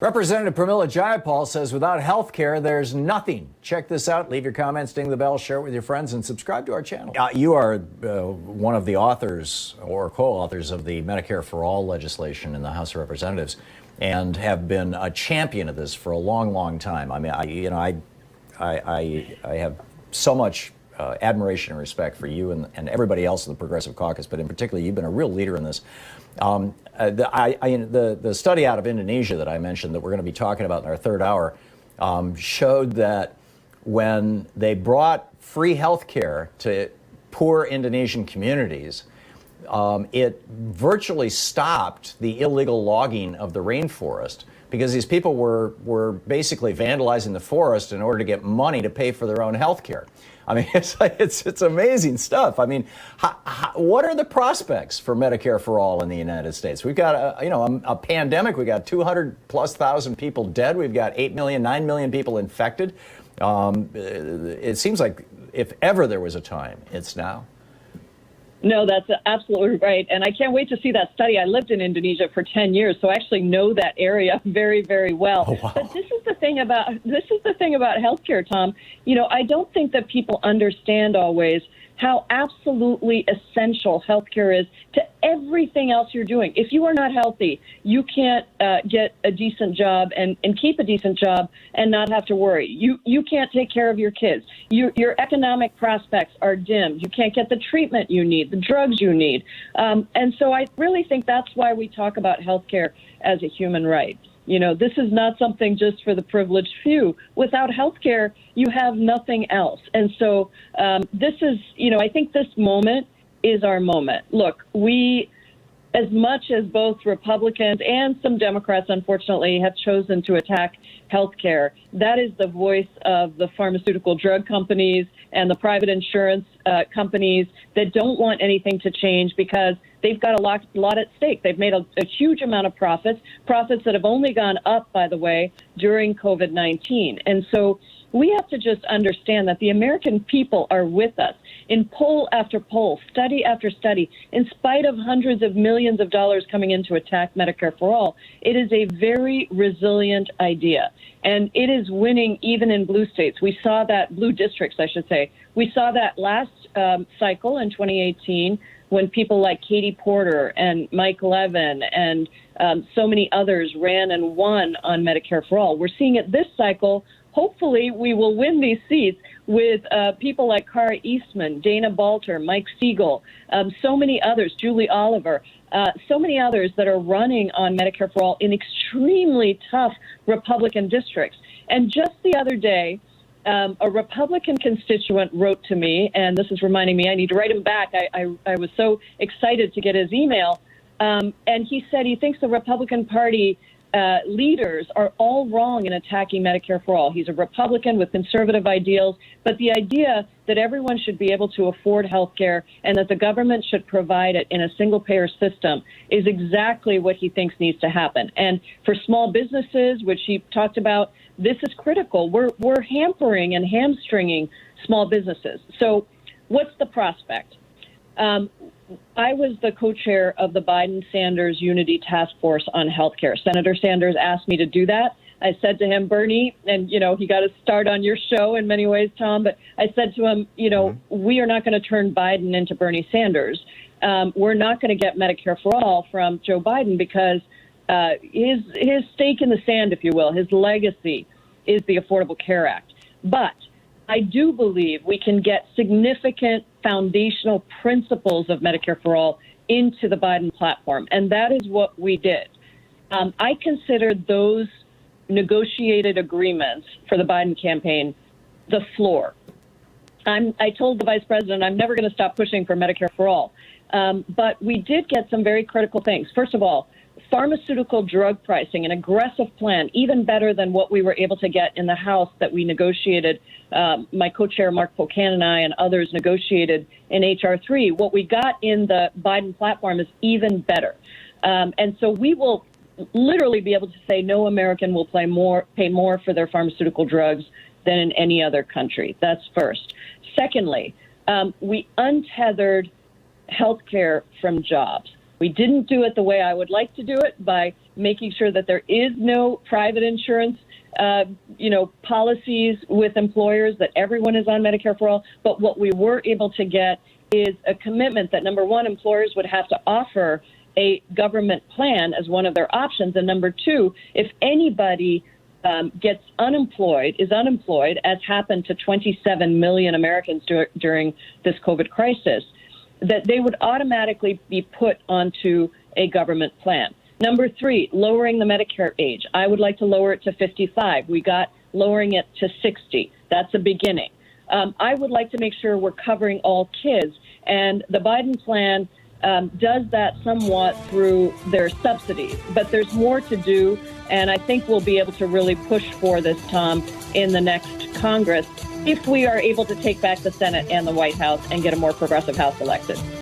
Representative Pramila Jayapal says without health care, there's nothing. Check this out. Leave your comments, ding the bell, share it with your friends, and subscribe to our channel. You are one of the authors or co-authors of the Medicare for All legislation in the House of Representatives and have been a champion of this for a long, long time. I mean, I have so much admiration and respect for you and everybody else in the Progressive Caucus, but in particular, you've been a real leader in this. The study out of Indonesia that I mentioned that we're going to be talking about in our third hour showed that when they brought free health care to poor Indonesian communities, it virtually stopped the illegal logging of the rainforest because these people were basically vandalizing the forest in order to get money to pay for their own health care. I mean, it's amazing stuff. I mean, what are the prospects for Medicare for All in the United States? We've got a pandemic. We got 200,000+ people dead. We've got 8 million, 9 million people infected. It seems like if ever there was a time, it's now. No, that's absolutely right. And I can't wait to see that study. I lived in Indonesia for 10 years, so I actually know that area very, very well. Oh, wow. But this is the thing about healthcare, Tom. You know, I don't think that people understand always how absolutely essential healthcare is to everything else you're doing. If you are not healthy, you can't get a decent job and keep a decent job and not have to worry. You can't take care of your kids. Your economic prospects are dimmed. You can't get the treatment you need, the drugs you need. And so I really think that's why we talk about healthcare as a human right. You know, this is not something just for the privileged few. Without healthcare, you have nothing else. And so this is, you know, I think this moment is our moment. Look, we, as much as both Republicans and some Democrats, unfortunately, have chosen to attack healthcare, that is the voice of the pharmaceutical drug companies and the private insurance companies that don't want anything to change because they've got a lot at stake. They've made a huge amount of profits that have only gone up, by the way, during COVID-19. And so we have to just understand that the American people are with us in poll after poll, study after study. In spite of hundreds of millions of dollars coming in to attack Medicare for All, it is a very resilient idea. And it is winning even in blue states. We saw that, blue districts, I should say. We saw that last cycle in 2018 when people like Katie Porter and Mike Levin and so many others ran and won on Medicare for All. We're seeing it this cycle. Hopefully, we will win these seats with people like Cara Eastman, Dana Balter, Mike Siegel, so many others, Julie Oliver, so many others that are running on Medicare for All in extremely tough Republican districts. And just the other day, a Republican constituent wrote to me, and this is reminding me I need to write him back. I was so excited to get his email. And he said he thinks the Republican Party leaders are all wrong in attacking Medicare for All. He's a Republican with conservative ideals, but the idea that everyone should be able to afford health care and that the government should provide it in a single-payer system is exactly what he thinks needs to happen. And for small businesses, which he talked about, this is critical. We're hampering and hamstringing small businesses. So what's the prospect? I was the co-chair of the Biden-Sanders Unity Task Force on Healthcare. Senator Sanders asked me to do that. I said to him, Bernie, and, you know, he got a start on your show in many ways, Tom, but I said to him, you know, we are not going to turn Biden into Bernie Sanders. We're not going to get Medicare for All from Joe Biden because his stake in the sand, if you will, his legacy is the Affordable Care Act. But I do believe we can get significant foundational principles of Medicare for All into the Biden platform, and that is what we did. I consider those negotiated agreements for the Biden campaign the floor. I told the vice president I'm never going to stop pushing for Medicare for All, but we did get some very critical things. First of all, pharmaceutical drug pricing, an aggressive plan, even better than what we were able to get in the House that we negotiated. My co-chair, Mark Pocan, and I and others negotiated in H.R. 3. What we got in the Biden platform is even better. And so we will literally be able to say no American will pay more for their pharmaceutical drugs than in any other country. That's first. Secondly, we untethered healthcare from jobs. We didn't do it the way I would like to do it, by making sure that there is no private insurance policies with employers, that everyone is on Medicare for all. But what we were able to get is a commitment that, number one, employers would have to offer a government plan as one of their options. And number two, if anybody is unemployed, as happened to 27 million Americans during this COVID crisis, that they would automatically be put onto a government plan. Number three, lowering the Medicare age. I would like to lower it to 55. We got lowering it to 60. That's a beginning. I would like to make sure we're covering all kids. And the Biden plan does that somewhat through their subsidies. But there's more to do. And I think we'll be able to really push for this, Tom, in the next Congress, if we are able to take back the Senate and the White House and get a more progressive House elected.